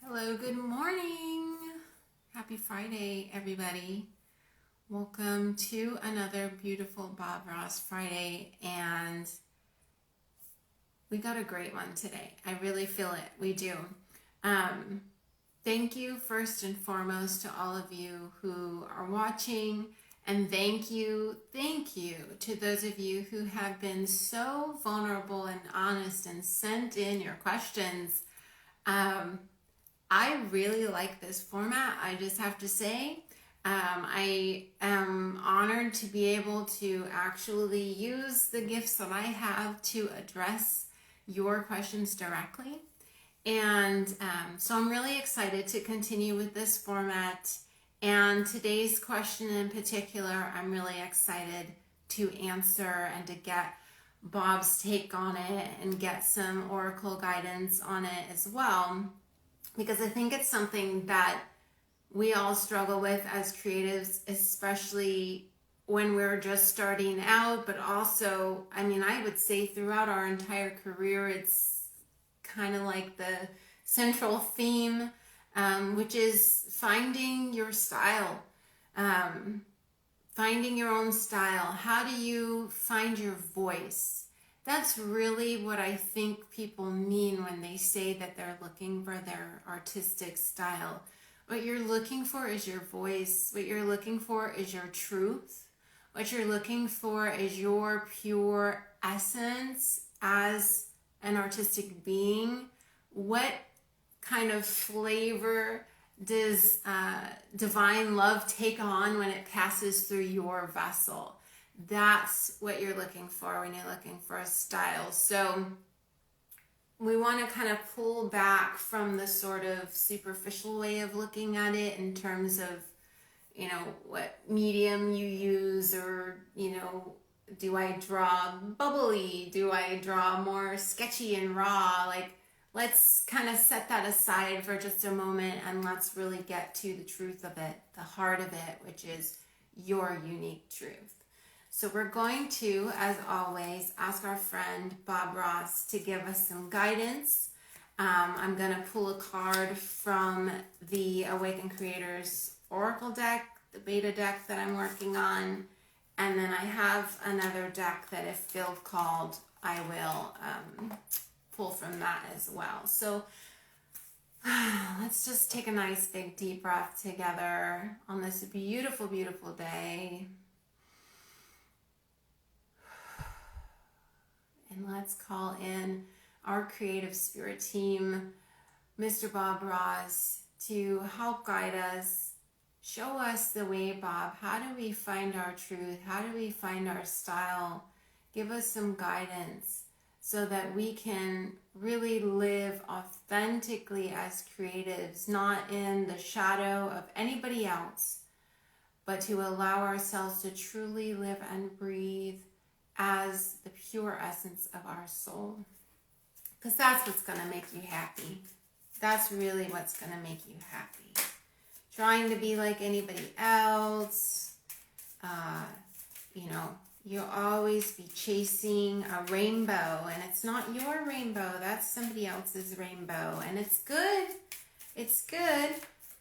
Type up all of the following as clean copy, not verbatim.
Hello, good morning. Happy Friday, everybody. Welcome to another beautiful Bob Ross Friday, and we got a great one today. I really feel it. We do. Thank you first and foremost to all of you who are watching, and thank you to those of you who have been so vulnerable and honest and sent in your questions. I really like this format, I just have to say. I am honored to be able to actually use the gifts that I have to address your questions directly. And so I'm really excited to continue with this format. And today's question in particular, I'm really excited to answer and to get Bob's take on it and get some oracle guidance on it as well, because I think it's something that we all struggle with as creatives, especially when we're just starting out, but also, I would say throughout our entire career, it's kind of like the central theme, which is finding your style, finding your own style. How do you find your voice? That's really what I think people mean when they say that they're looking for their artistic style. What you're looking for is your voice. What you're looking for is your truth. What you're looking for is your pure essence as an artistic being. What kind of flavor does divine love take on when it passes through your vessel? That's what you're looking for when you're looking for a style. So we want to kind of pull back from the sort of superficial way of looking at it in terms of, what medium you use, or, do I draw bubbly? Do I draw more sketchy and raw? Let's kind of set that aside for just a moment and let's really get to the truth of it, the heart of it, which is your unique truth. So we're going to, as always, ask our friend Bob Ross to give us some guidance. I'm going to pull a card from the Awakened Creators Oracle deck, the beta deck that I'm working on, and then I have another deck that, if feel called, I will pull from that as well. So let's just take a nice big deep breath together on this beautiful, beautiful day. And let's call in our creative spirit team, Mr. Bob Ross, to help guide us, show us the way, Bob. How do we find our truth? How do we find our style? Give us some guidance so that we can really live authentically as creatives, not in the shadow of anybody else, but to allow ourselves to truly live and breathe as the pure essence of our soul. Because that's what's going to make you happy. That's really what's going to make you happy. Trying to be like anybody else, you'll always be chasing a rainbow, and it's not your rainbow, that's somebody else's rainbow, and it's good,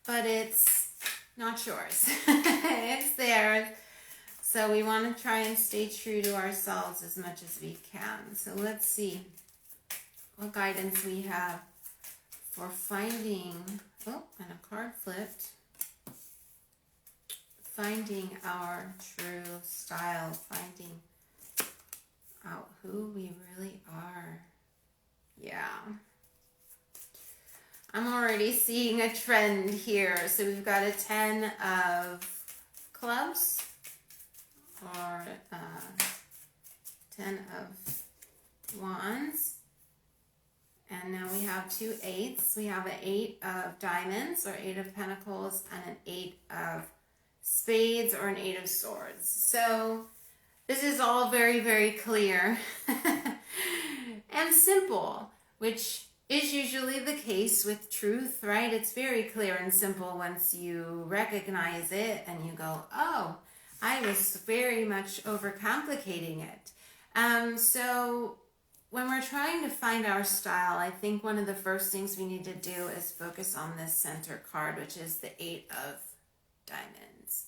but it's not yours. It's theirs. So we want to try and stay true to ourselves as much as we can. So let's see what guidance we have for finding, and a card flipped, finding our true style, finding out who we really are. Yeah. I'm already seeing a trend here. So we've got a 10 of clubs, or 10 of wands, and now we have 2 8s. We have an 8 of diamonds, or 8 of pentacles, and an 8 of spades, or an 8 of swords. So this is all very, very clear and simple, which is usually the case with truth, right? It's very clear and simple once you recognize it and you go, oh, I was very much overcomplicating it. So when we're trying to find our style, I think one of the first things we need to do is focus on this center card, which is the 8 of Diamonds.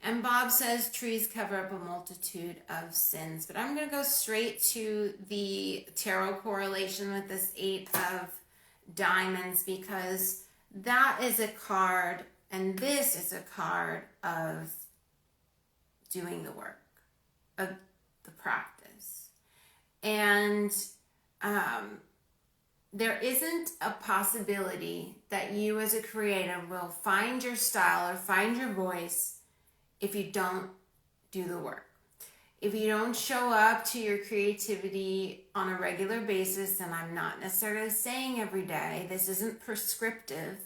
And Bob says trees cover up a multitude of sins, but I'm going to go straight to the tarot correlation with this 8 of Diamonds, because that is a card, and this is a card of doing the work, of the practice. And there isn't a possibility that you as a creator will find your style or find your voice if you don't do the work. If you don't show up to your creativity on a regular basis, and I'm not necessarily saying every day, this isn't prescriptive.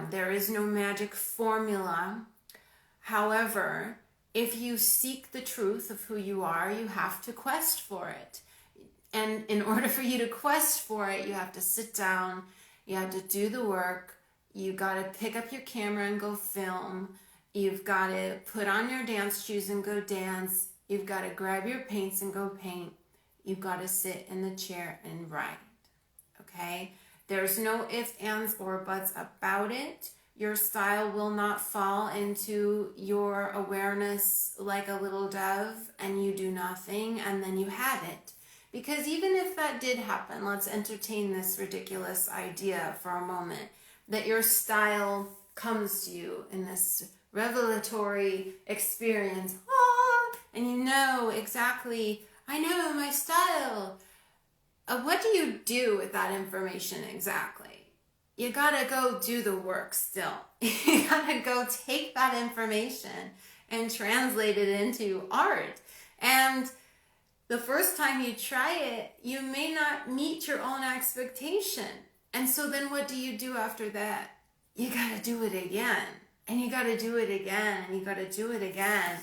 There is no magic formula. However, if you seek the truth of who you are, you have to quest for it. And in order for you to quest for it, you have to sit down, you have to do the work, you got to pick up your camera and go film, you've got to put on your dance shoes and go dance, you've got to grab your paints and go paint, you've got to sit in the chair and write, okay? There's no ifs, ands, or buts about it. Your style will not fall into your awareness like a little dove and you do nothing and then you have it. Because even if that did happen, let's entertain this ridiculous idea for a moment, that your style comes to you in this revelatory experience, and you know exactly, I know my style. What do you do with that information exactly? You gotta go do the work still. You gotta go take that information and translate it into art. And the first time you try it, you may not meet your own expectation. And so then what do you do after that? You gotta do it again. And you gotta do it again. And you gotta do it again.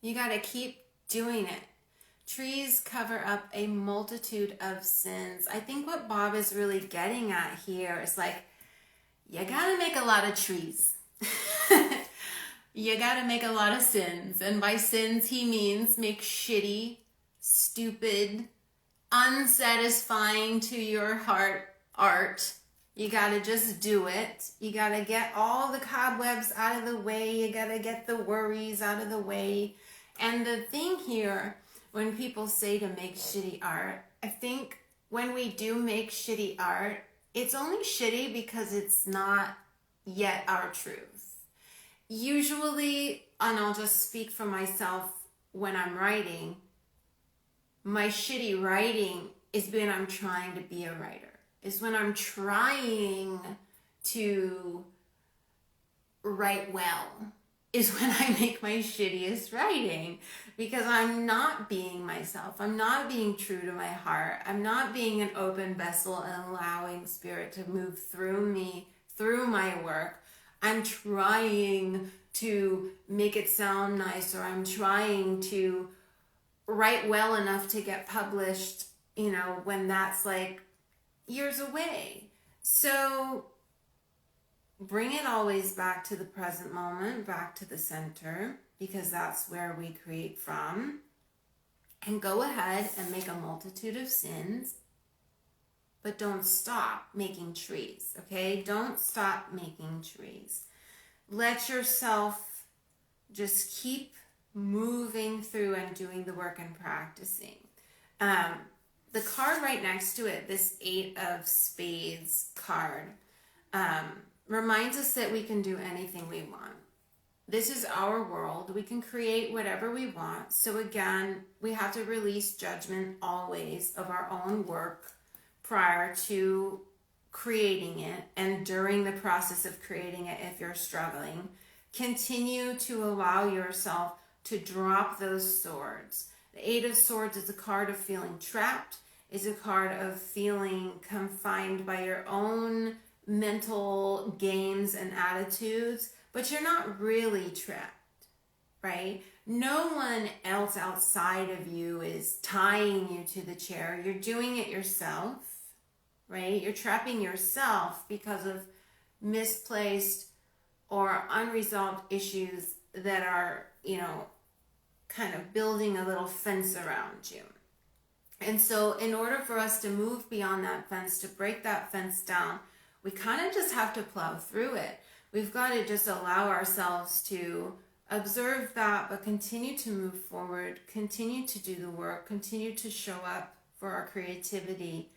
You gotta keep doing it. Trees cover up a multitude of sins. I think what Bob is really getting at here is like, you gotta make a lot of trees. You gotta make a lot of sins. And by sins, he means make shitty, stupid, unsatisfying to your heart art. You gotta just do it. You gotta get all the cobwebs out of the way. You gotta get the worries out of the way. And the thing here, when people say to make shitty art, I think when we do make shitty art, it's only shitty because it's not yet our truth. Usually, and I'll just speak for myself when I'm writing, my shitty writing is when I'm trying to be a writer. Is when I'm trying to write well. Is when I make my shittiest writing, because I'm not being myself. I'm not being true to my heart. I'm not being an open vessel and allowing spirit to move through me, through my work. I'm trying to make it sound nice, or I'm trying to write well enough to get published, you know, when that's like years away. So bring it always back to the present moment, back to the center, because that's where we create from. And go ahead and make a multitude of sins, but don't stop making trees, okay? Don't stop making trees. Let yourself just keep moving through and doing the work and practicing. The card right next to it, this 8 of Spades card, reminds us that we can do anything we want. This is our world. We can create whatever we want. So again, we have to release judgment always of our own work prior to creating it, and during the process of creating it, if you're struggling, continue to allow yourself to drop those swords. The 8 of Swords is a card of feeling trapped, is a card of feeling confined by your own mental games and attitudes, but you're not really trapped, right? No one else outside of you is tying you to the chair. You're doing it yourself, right? You're trapping yourself because of misplaced or unresolved issues that are, you know, kind of building a little fence around you. And so in order for us to move beyond that fence, to break that fence down, we kind of just have to plow through it. We've got to just allow ourselves to observe that, but continue to move forward, continue to do the work, continue to show up for our creativity,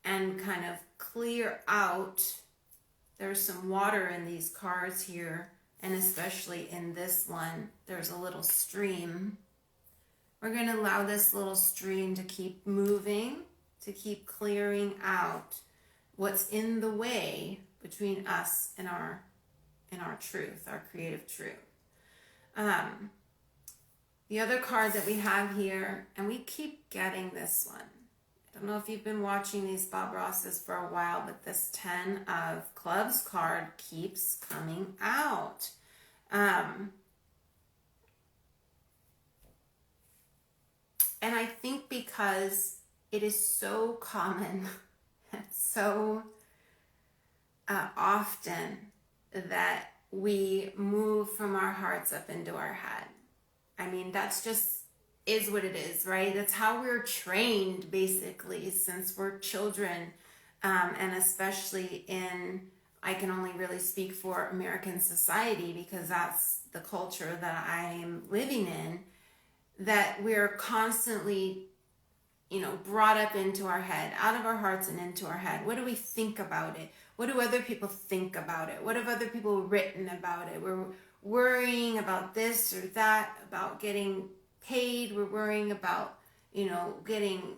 and kind of clear out. There's some water in these cards here, and especially in this one, there's a little stream. We're going to allow this little stream to keep moving, to keep clearing out what's in the way between us and our truth, our creative truth. The other card that we have here, and we keep getting this one. I don't know if you've been watching these Bob Rosses for a while, but this 10 of Clubs card keeps coming out. And I think because it is so common and so often that we move from our hearts up into our head. I mean, that's just is what it is, right? That's how we're trained, basically, since we're children, and especially I can only really speak for American society because that's the culture that I'm living in, that we're constantly, brought up into our head, out of our hearts and into our head. What do we think about it? What do other people think about it? What have other people written about it? We're worrying about this or that, about getting paid. We're worrying about, getting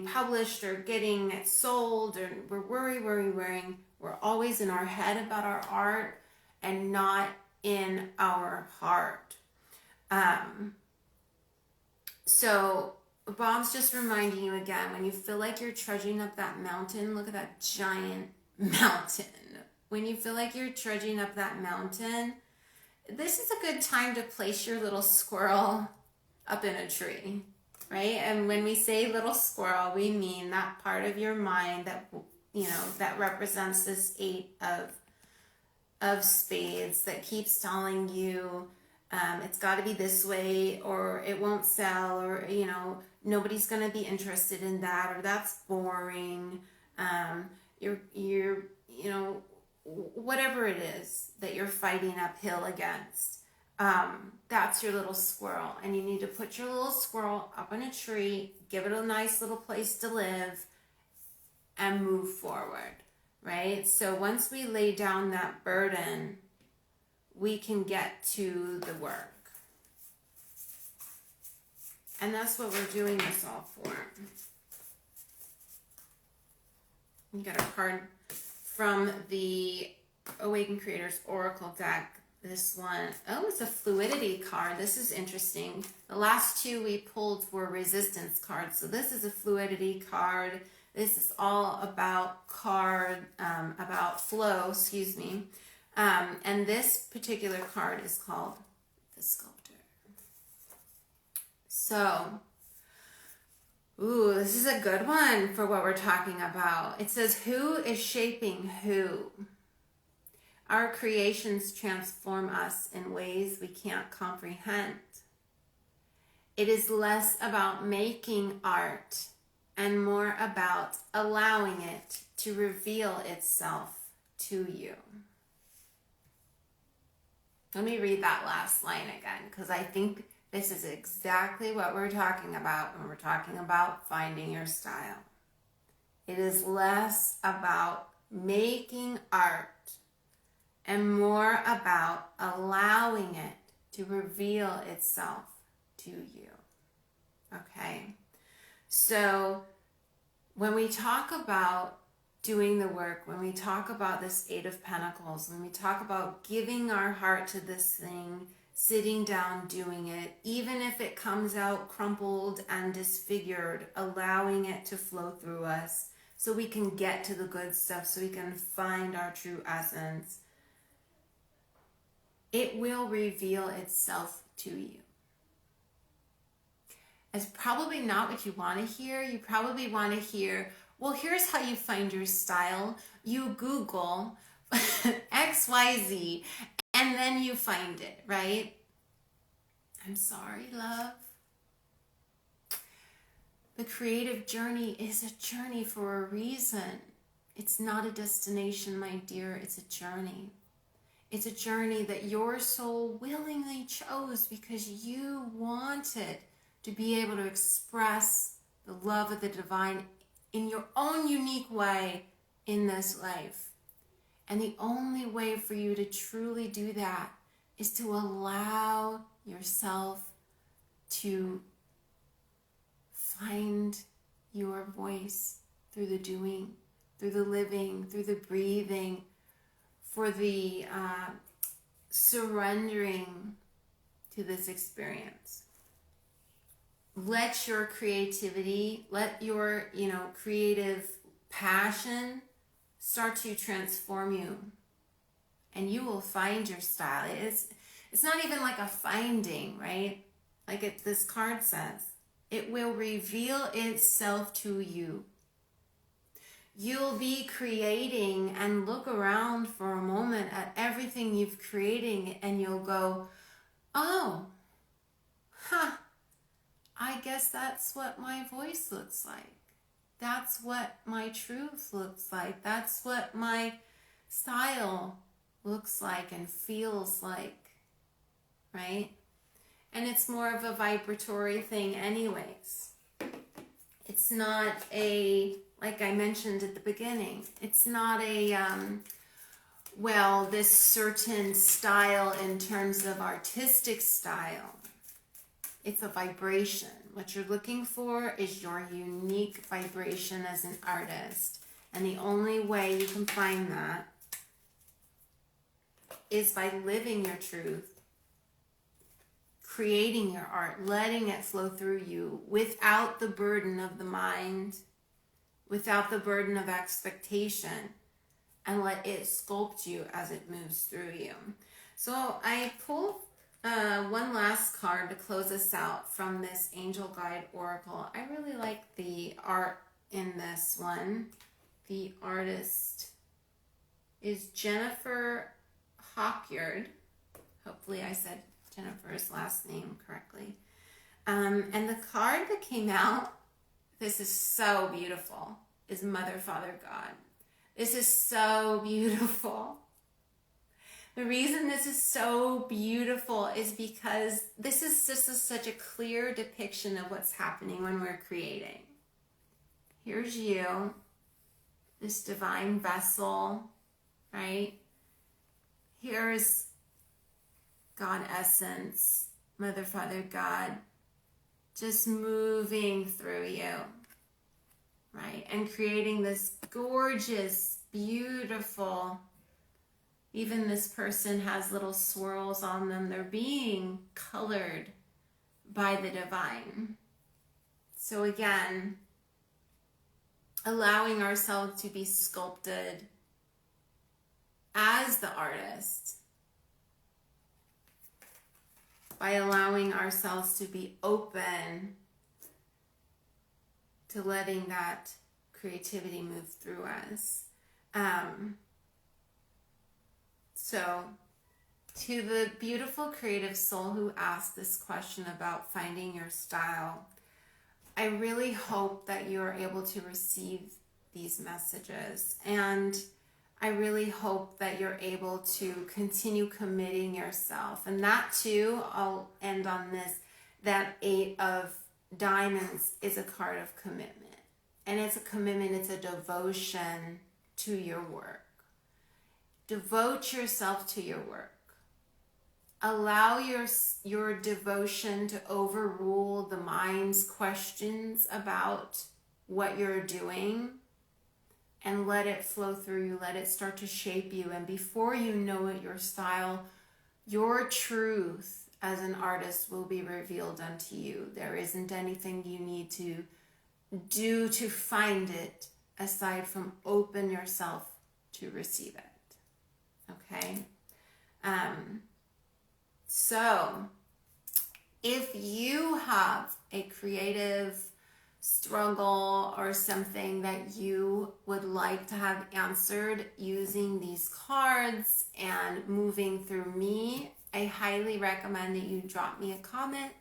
published or getting it sold, or we're worrying. We're always in our head about our art and not in our heart. So Bob's just reminding you again, when you feel like you're trudging up that mountain, look at that giant mountain. When you feel like you're trudging up that mountain, this is a good time to place your little squirrel up in a tree, right? And when we say little squirrel, we mean that part of your mind that, that represents this 8 of spades that keeps telling you, it's got to be this way, or it won't sell, or, nobody's going to be interested in that, or that's boring. You're whatever it is that you're fighting uphill against, that's your little squirrel. And you need to put your little squirrel up in a tree, give it a nice little place to live, and move forward, right? So once we lay down that burden, we can get to the work. And that's what we're doing this all for. You got a card from the Awakened Creators Oracle deck. This one, it's a fluidity card. This is interesting. The last 2 we pulled were resistance cards. So this is a fluidity card. This is all about about flow, and this particular card is called the Sculptor. So, this is a good one for what we're talking about. It says, who is shaping who? Our creations transform us in ways we can't comprehend. It is less about making art and more about allowing it to reveal itself to you. Let me read that last line again, because I think this is exactly what we're talking about when we're talking about finding your style. It is less about making art and more about allowing it to reveal itself to you. Okay? So when we talk about doing the work, when we talk about this 8 of Pentacles, when we talk about giving our heart to this thing, sitting down, doing it, even if it comes out crumpled and disfigured, allowing it to flow through us so we can get to the good stuff, so we can find our true essence, it will reveal itself to you. It's probably not what you want to hear. You probably want to hear, well, here's how you find your style. You Google XYZ, and then you find it, right? I'm sorry, love. The creative journey is a journey for a reason. It's not a destination, my dear. It's a journey. It's a journey that your soul willingly chose because you wanted to be able to express the love of the divine in your own unique way in this life. And the only way for you to truly do that is to allow yourself to find your voice through the doing, through the living, through the breathing, for the surrendering to this experience. Let your creativity, let your, creative passion start to transform you, and you will find your style. It's not even like a finding, right? Like this card says, it will reveal itself to you. You'll be creating and look around for a moment at everything you've created, and you'll go, oh, I guess that's what my voice looks like. That's what my truth looks like. That's what my style looks like and feels like, right? And it's more of a vibratory thing anyways. It's not like I mentioned at the beginning, it's not this certain style in terms of artistic style. It's a vibration. What you're looking for is your unique vibration as an artist. And the only way you can find that is by living your truth, creating your art, letting it flow through you without the burden of the mind, without the burden of expectation, and let it sculpt you as it moves through you. So I pulled one last card to close us out from this Angel Guide Oracle. I really like the art in this one. The artist is Jennifer Hawkyard. Hopefully I said Jennifer's last name correctly. And the card that came out, this is so beautiful, is Mother, Father, God. This is so beautiful. The reason this is so beautiful is because this is just such a clear depiction of what's happening when we're creating. Here's you, this divine vessel, right? Here's God Essence, Mother, Father, God, just moving through you, right? And creating this gorgeous, beautiful, even this person has little swirls on them. They're being colored by the divine. So again, allowing ourselves to be sculpted as the artist by allowing ourselves to be open to letting that creativity move through us. So, to the beautiful creative soul who asked this question about finding your style, I really hope that you're able to receive these messages, and I really hope that you're able to continue committing yourself. And that too, I'll end on this, that 8 of Diamonds is a card of commitment. And it's a commitment, it's a devotion to your work. Devote yourself to your work. Allow your devotion to overrule the mind's questions about what you're doing, and let it flow through you. Let it start to shape you. And before you know it, your style, your truth as an artist will be revealed unto you. There isn't anything you need to do to find it aside from open yourself to receive it. Okay? So, if you have a creative struggle or something that you would like to have answered using these cards and moving through me I highly recommend that you drop me a comment.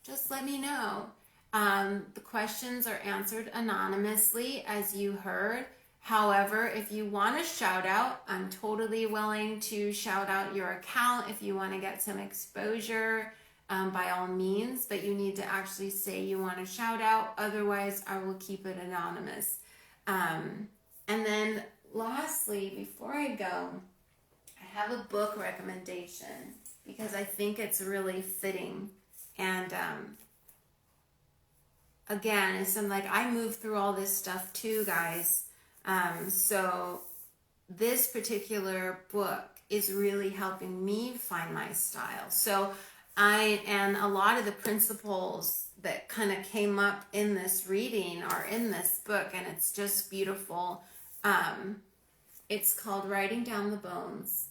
Just let me know. The questions are answered anonymously, as you heard. However, if you want a shout out, I'm totally willing to shout out your account if you want to get some exposure, by all means, but you need to actually say you want a shout out. Otherwise, I will keep it anonymous. And then lastly, before I go, I have a book recommendation because I think it's really fitting. And again, it's like I move through all this stuff too, guys. So this particular book is really helping me find my style. So and a lot of the principles that kind of came up in this reading are in this book, and it's just beautiful. It's called Writing Down the Bones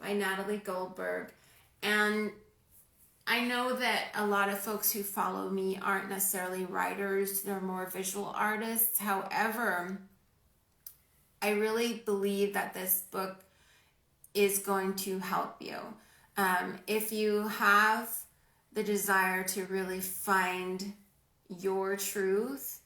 by Natalie Goldberg. And I know that a lot of folks who follow me aren't necessarily writers, they're more visual artists. However, I really believe that this book is going to help you. If you have the desire to really find your truth,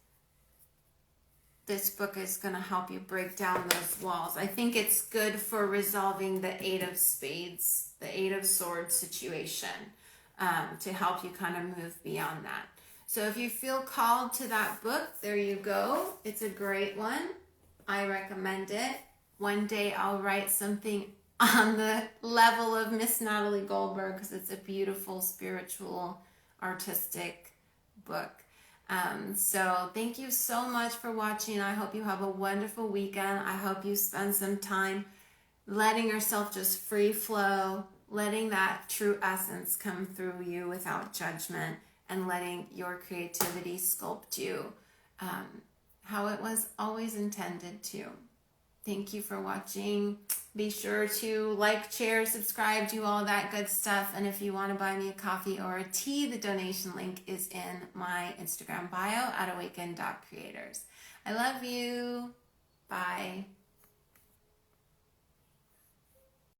this book is going to help you break down those walls. I think it's good for resolving the Eight of Spades, the Eight of Swords situation, to help you kind of move beyond that. So if you feel called to that book, there you go. It's a great one. I recommend it. One day I'll write something on the level of Miss Natalie Goldberg because it's a beautiful, spiritual, artistic book. So thank you so much for watching. I hope you have a wonderful weekend. I hope you spend some time letting yourself just free flow, letting that true essence come through you without judgment, and letting your creativity sculpt you how it was always intended to. Thank you for watching. Be sure to like, share, subscribe, do all that good stuff. And if you want to buy me a coffee or a tea, the donation link is in my Instagram bio at awaken.creators. I love you. Bye.